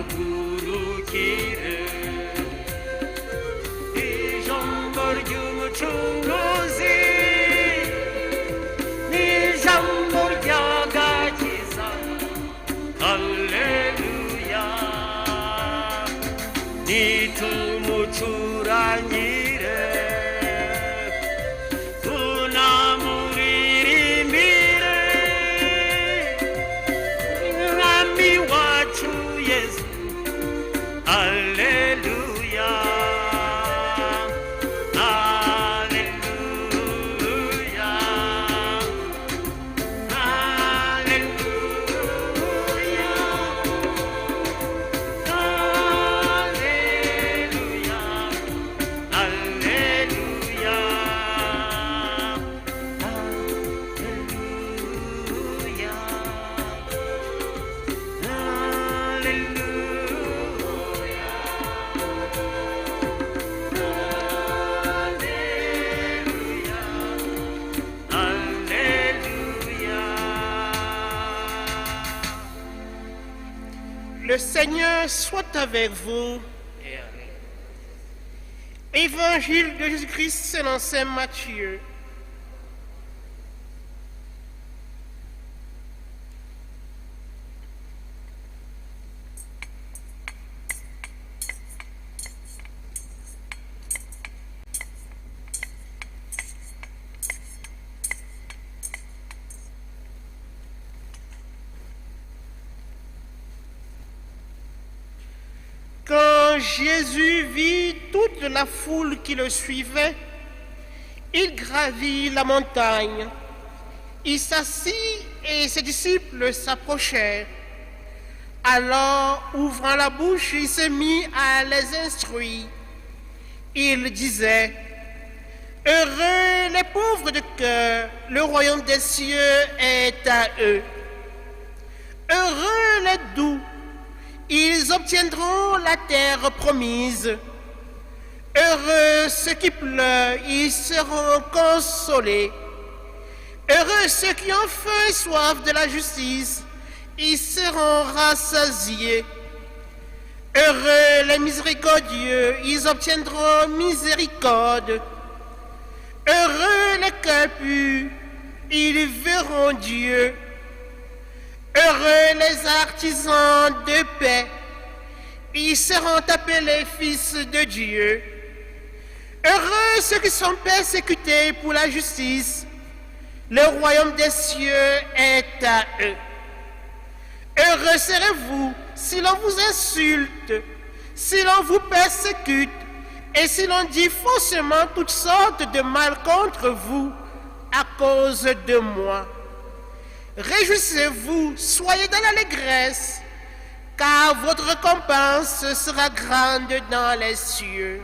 구르기를 이정벌규무 충고시 니정벌야가지사 할렐루야 니투무 주라니래 구나무리리 미래 나미와 주 예수 할렐루야 할렐루야 Le Seigneur soit avec vous. Évangile de Jésus-Christ selon saint Matthieu. Quand Jésus vit toute la foule qui le suivait, il gravit la montagne. Il s'assit et ses disciples s'approchèrent. Alors, ouvrant la bouche, il se mit à les instruire. Il disait, « Heureux les pauvres de cœur, le royaume des cieux est à eux. Heureux les doux, ils obtiendront la terre promise. Heureux ceux qui pleurent, ils seront consolés. Heureux ceux qui ont faim et soif de la justice, ils seront rassasiés. Heureux les miséricordieux, ils obtiendront miséricorde. Heureux les cœurs purs, ils verront Dieu. Heureux les artisans de paix, ils seront appelés fils de Dieu. Heureux ceux qui sont persécutés pour la justice, le royaume des cieux est à eux. Heureux serez-vous si l'on vous insulte, si l'on vous persécute, et si l'on dit faussement toutes sortes de mal contre vous à cause de moi. Réjouissez-vous, soyez dans l'allégresse, car votre récompense sera grande dans les cieux.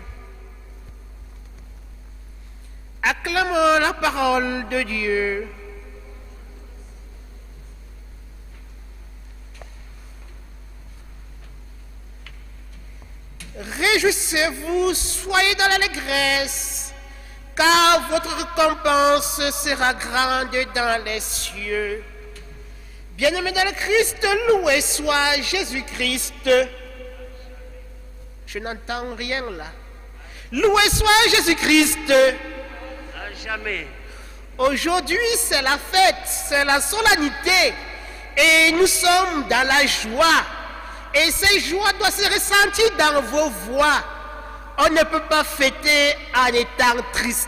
Acclamons la parole de Dieu. Réjouissez-vous, soyez dans l'allégresse, car votre récompense sera grande dans les cieux. Bien-aimés dans le Christ, loué soit Jésus-Christ. Je n'entends rien là. Loué soit Jésus-Christ. À jamais. Aujourd'hui, c'est la fête, c'est la solennité. Et nous sommes dans la joie. Et cette joie doit se ressentir dans vos voix. On ne peut pas fêter en étant triste.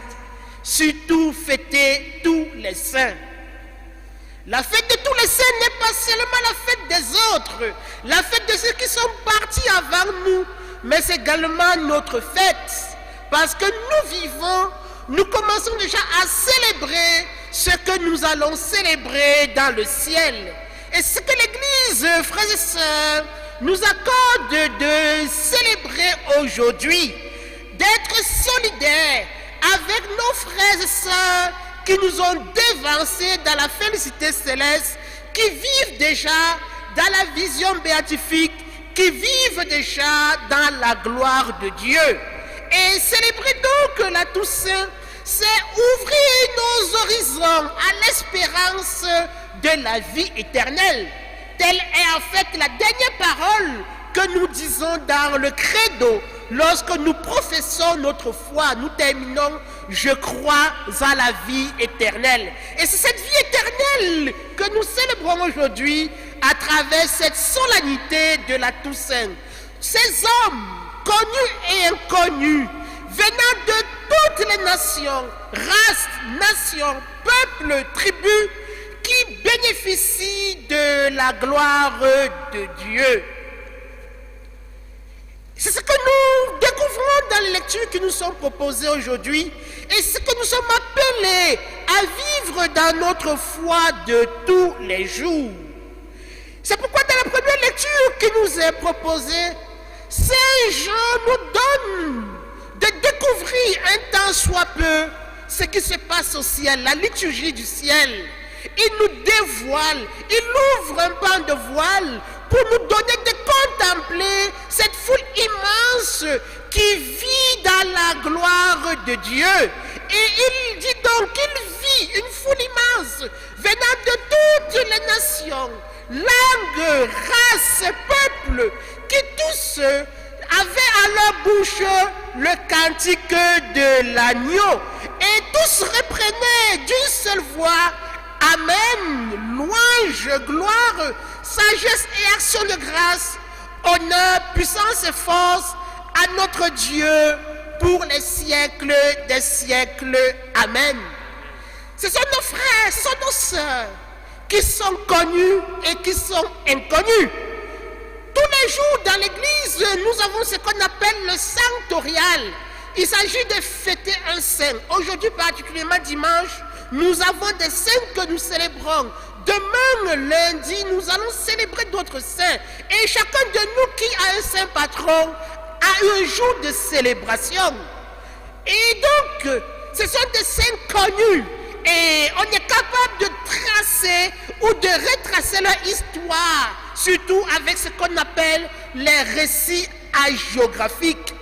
Surtout fêter tous les saints. La fête de tous les saints n'est pas seulement la fête des autres, la fête de ceux qui sont partis avant nous, mais c'est également notre fête. Parce que nous vivons, nous commençons déjà à célébrer ce que nous allons célébrer dans le ciel. Et ce que l'Église, frères et sœurs, nous accorde de célébrer aujourd'hui, d'être solidaires avec nos frères et sœurs qui nous ont dévancés dans la félicité céleste, qui vivent déjà dans la vision béatifique, qui vivent déjà dans la gloire de Dieu. Et célébrer donc la Toussaint, c'est ouvrir nos horizons à l'espérance de la vie éternelle. Telle est en fait la dernière parole que nous disons dans le credo lorsque nous professons notre foi. Nous terminons « Je crois à la vie éternelle ». Et c'est cette vie éternelle que nous célébrons aujourd'hui à travers cette solennité de la Toussaint. Ces hommes, connus et inconnus, venant de toutes les nations, races, nations, peuples, tribus, qui bénéficient de la gloire de Dieu. C'est ce que nous découvrons dans les lectures qui nous sont proposées aujourd'hui et ce que nous sommes appelés à vivre dans notre foi de tous les jours. C'est pourquoi dans la première lecture qui nous est proposée, Saint Jean nous donne de découvrir un temps soit peu ce qui se passe au ciel, la liturgie du ciel. Il nous dévoile, il ouvre un pan de voile pour nous donner de contempler cette foule immense qui vit dans la gloire de Dieu. Et il dit donc qu'il vit une foule immense venant de toutes les nations, langues, races, peuples, qui tous avaient à leur bouche le cantique de l'agneau. Et tous reprenaient d'une seule voix: Amen, louange, gloire, sagesse et action de grâce, honneur, puissance et force à notre Dieu pour les siècles des siècles. Amen. Ce sont nos frères, ce sont nos sœurs qui sont connus et qui sont inconnus. Tous les jours dans l'église, nous avons ce qu'on appelle le sanctorial. Il s'agit de fêter un saint. Aujourd'hui, particulièrement dimanche, nous avons des saints que nous célébrons. Demain, lundi, nous allons célébrer d'autres saints. Et chacun de nous qui a un saint patron a un jour de célébration. Et donc, ce sont des saints connus. Et on est capable de tracer ou de retracer leur histoire, surtout avec ce qu'on appelle les récits hagiographiques.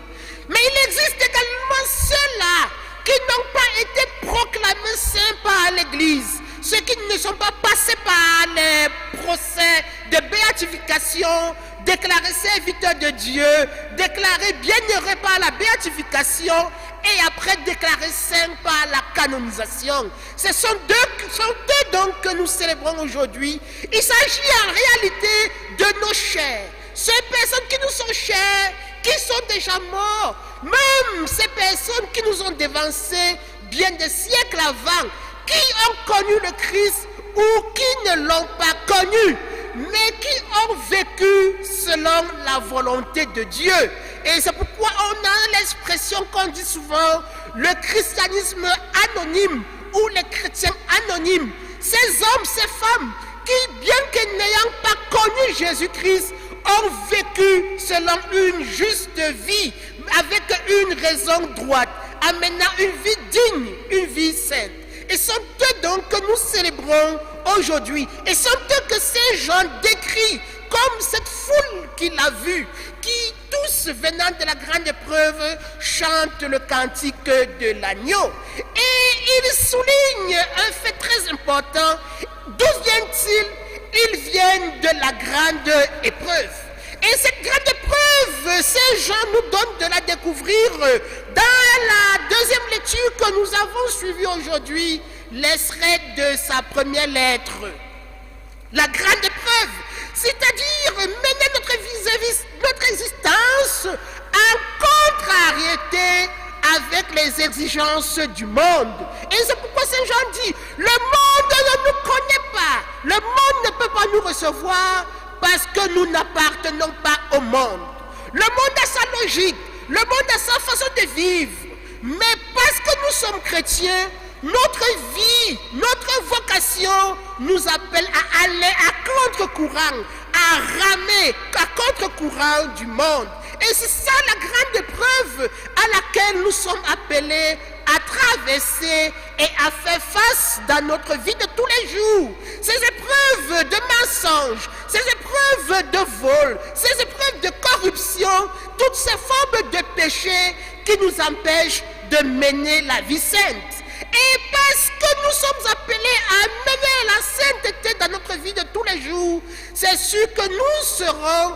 Mais il existe également ceux-là qui n'ont pas été proclamés saints par l'Église, ceux qui ne sont pas passés par les procès de béatification, déclarés serviteurs de Dieu, déclarés bienheureux par la béatification et après déclarés saints par la canonisation. Ce sont deux donc que nous célébrons aujourd'hui. Il s'agit en réalité de nos chers, ces personnes qui nous sont chères, qui sont déjà morts, même ces personnes qui nous ont dévancés bien des siècles avant, qui ont connu le Christ ou qui ne l'ont pas connu, mais qui ont vécu selon la volonté de Dieu. Et c'est pourquoi on a l'expression qu'on dit souvent, le christianisme anonyme ou les chrétiens anonymes. Ces hommes, ces femmes qui, bien que n'ayant pas connu Jésus-Christ, ont vécu selon une juste vie, avec une raison droite, amenant une vie digne, une vie sainte. Et sont eux donc que nous célébrons aujourd'hui. Et sont eux que Saint Jean décrit comme cette foule qu'il a vue, qui tous venant de la grande épreuve chantent le cantique de l'agneau. Et il souligne un fait très important. D'où viennent-ils? Ils viennent de la grande épreuve. Et cette grande épreuve, Saint Jean nous donne de la découvrir dans la deuxième lecture que nous avons suivie aujourd'hui, l'extrait de sa première lettre. La grande épreuve, c'est-à-dire mener notre existence en contrariété avec les exigences du monde. Et c'est pourquoi Saint Jean dit, le monde ne nous connaît pas, le monde ne peut pas nous recevoir parce que nous n'appartenons pas au monde. Le monde a sa logique, le monde a sa façon de vivre, mais parce que nous sommes chrétiens, notre vie, notre vocation nous appelle à aller à contre-courant, à ramer à contre-courant du monde. Et c'est ça la grande épreuve à laquelle nous sommes appelés à traverser et à faire face dans notre vie de tous les jours. Ces épreuves de mensonges, ces épreuves de vol, ces épreuves de corruption, toutes ces formes de péché qui nous empêchent de mener la vie sainte. Et parce que nous sommes appelés à mener la sainteté dans notre vie de tous les jours, c'est sûr que nous serons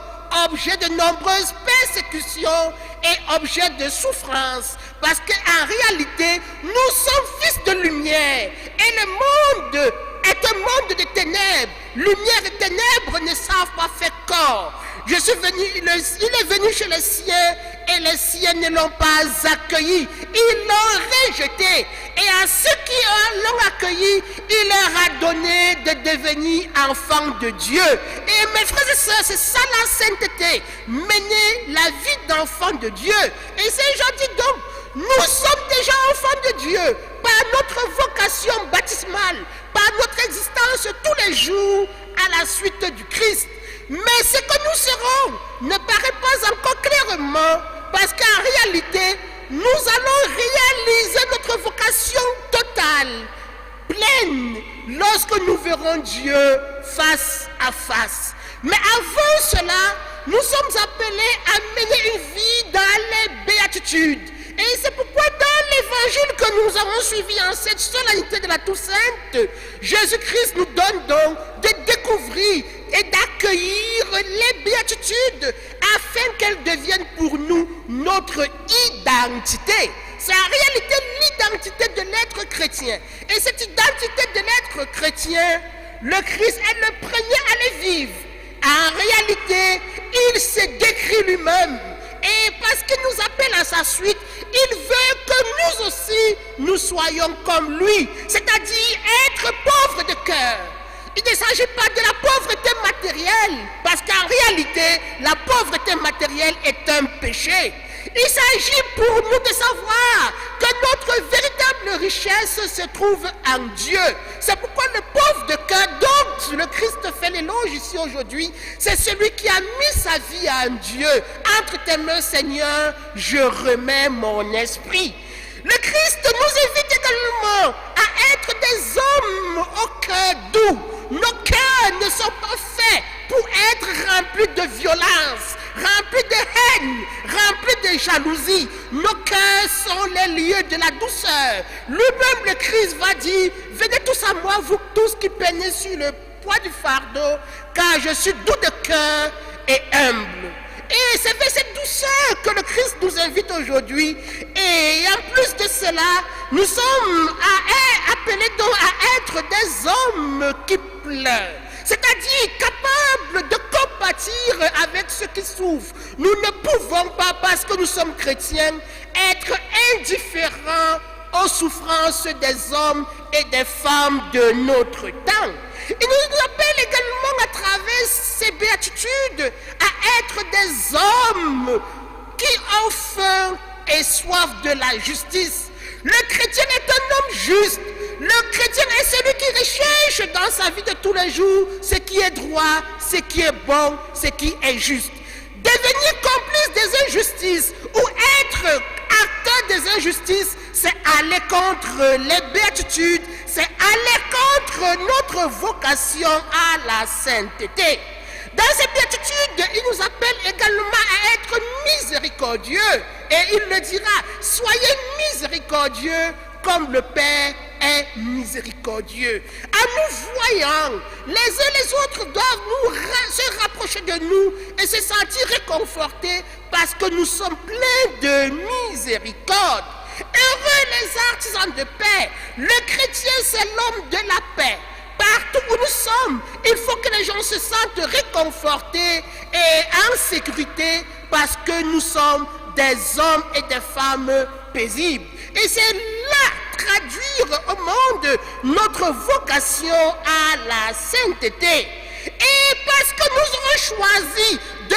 objet de nombreuses persécutions et objet de souffrance. Parce qu'en réalité, nous sommes fils de lumière et le monde est un monde de ténèbres. Lumière et ténèbres ne savent pas faire corps. Il est venu chez les siens et les siens ne l'ont pas accueilli. Ils l'ont rejeté. Et à ceux qui l'ont accueilli, il leur a donné de devenir enfants de Dieu. Et mes frères et sœurs, c'est ça la sainteté. Mener la vie d'enfant de Dieu. Et c'est gentil donc. Nous sommes déjà enfants de Dieu par notre vocation baptismale, par notre existence tous les jours à la suite du Christ. Mais ce que nous serons ne paraît pas encore clairement parce qu'en réalité, nous allons réaliser notre vocation totale, pleine, lorsque nous verrons Dieu face à face. Mais avant cela, nous sommes appelés à mener une vie dans les béatitudes. Et c'est pourquoi dans l'évangile que nous avons suivi en cette solennité de la Toussaint, Jésus-Christ nous donne donc de découvrir et d'accueillir les béatitudes afin qu'elles deviennent pour nous notre identité. C'est en réalité l'identité de l'être chrétien. Et cette identité de l'être chrétien, le Christ est le premier à le vivre. En réalité, il se décrit lui-même. Et parce qu'il nous appelle à sa suite, il veut que nous aussi, nous soyons comme lui, c'est-à-dire être pauvres de cœur. Il ne s'agit pas de la pauvreté matérielle, parce qu'en réalité, la pauvreté matérielle est un péché. Il s'agit pour nous de savoir que notre véritable richesse se trouve en Dieu. C'est pourquoi le pauvre de cœur dont le Christ fait l'éloge ici aujourd'hui, c'est celui qui a mis sa vie en Dieu. Entre tes mains, Seigneur, je remets mon esprit. Le Christ nous invite également à être des hommes au cœur doux. Nos cœurs ne sont pas faits pour être remplis de violence, remplis de haine, remplis de jalousie. Nos cœurs sont les lieux de la douceur. Lui-même, le Christ va dire, venez tous à moi, vous tous qui peinez sur le poids du fardeau, car je suis doux de cœur et humble. Et c'est vers cette douceur que le Christ nous invite aujourd'hui. Et en plus de cela, nous sommes appelés donc à être des hommes qui pleurent. C'est-à-dire capables de compatir avec ceux qui souffrent. Nous ne pouvons pas, parce que nous sommes chrétiens, être indifférents aux souffrances des hommes et des femmes de notre temps. Il nous appelle également à travers ces béatitudes à être des hommes qui ont faim et soif de la justice. Le chrétien est un homme juste. Le chrétien est celui qui recherche dans sa vie de tous les jours ce qui est droit, ce qui est bon, ce qui est juste. Devenir complice des injustices ou être acteur des injustices, c'est aller contre les béatitudes, c'est aller contre notre vocation à la sainteté. Dans cette béatitude, il nous appelle également à être miséricordieux. Et il le dira, soyez miséricordieux comme le Père est miséricordieux. En nous voyant, les uns les autres doivent se rapprocher de nous et se sentir réconfortés parce que nous sommes pleins de miséricorde. Heureux les artisans de paix. Le chrétien, c'est l'homme de la paix. Partout où nous sommes, il faut que les gens se sentent réconfortés et en sécurité parce que nous sommes des hommes et des femmes paisibles. Et c'est là traduire au monde notre vocation à la sainteté. Et parce que nous aurons choisi de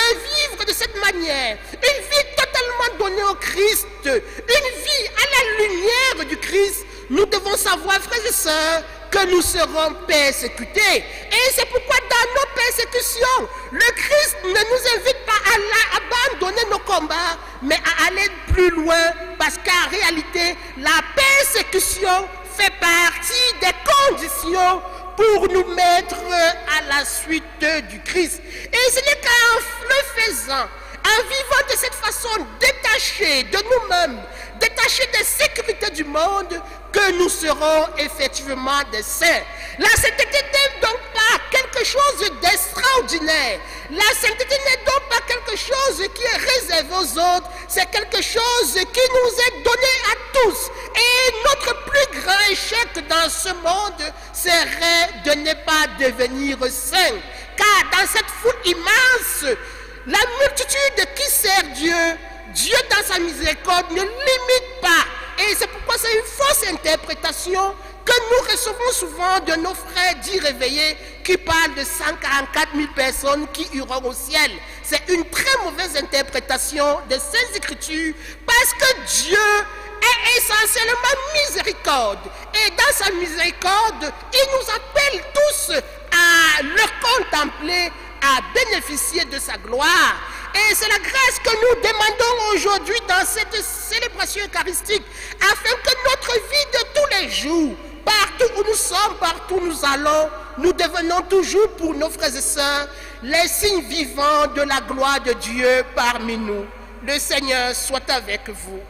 vivre de cette manière, une vie totalement donnée au Christ, une vie à la lumière du Christ, nous devons savoir, frères et sœurs, que nous serons persécutés. Et c'est pourquoi dans nos persécutions, le Christ ne nous invite pas à abandonner nos combats, mais à aller plus loin, parce qu'en réalité, la persécution fait partie des conditions pour nous mettre à la suite du Christ. Et ce n'est qu'en le faisant, en vivant de cette façon détachés de nous-mêmes, détachés des sécurités du monde, que nous serons effectivement des saints. La sainteté n'est donc pas quelque quelque chose d'extraordinaire. La sainteté n'est donc pas quelque chose qui est réservé aux autres, c'est quelque chose qui nous est donné à tous. Et notre plus grand échec dans ce monde serait de ne pas devenir saint. Car dans cette foule immense, la multitude qui sert Dieu, Dieu dans sa miséricorde ne limite pas. Et c'est pourquoi c'est une fausse interprétation que nous recevons souvent de nos frères dits réveillés qui parlent de 144 000 personnes qui iront au ciel. C'est une très mauvaise interprétation des Saintes Écritures parce que Dieu est essentiellement miséricorde. Et dans sa miséricorde, il nous appelle tous à le contempler, à bénéficier de sa gloire. Et c'est la grâce que nous demandons aujourd'hui dans cette célébration eucharistique, afin que notre vie de tous les jours, partout où nous sommes, partout où nous allons, nous devenons toujours pour nos frères et sœurs les signes vivants de la gloire de Dieu parmi nous. Le Seigneur soit avec vous.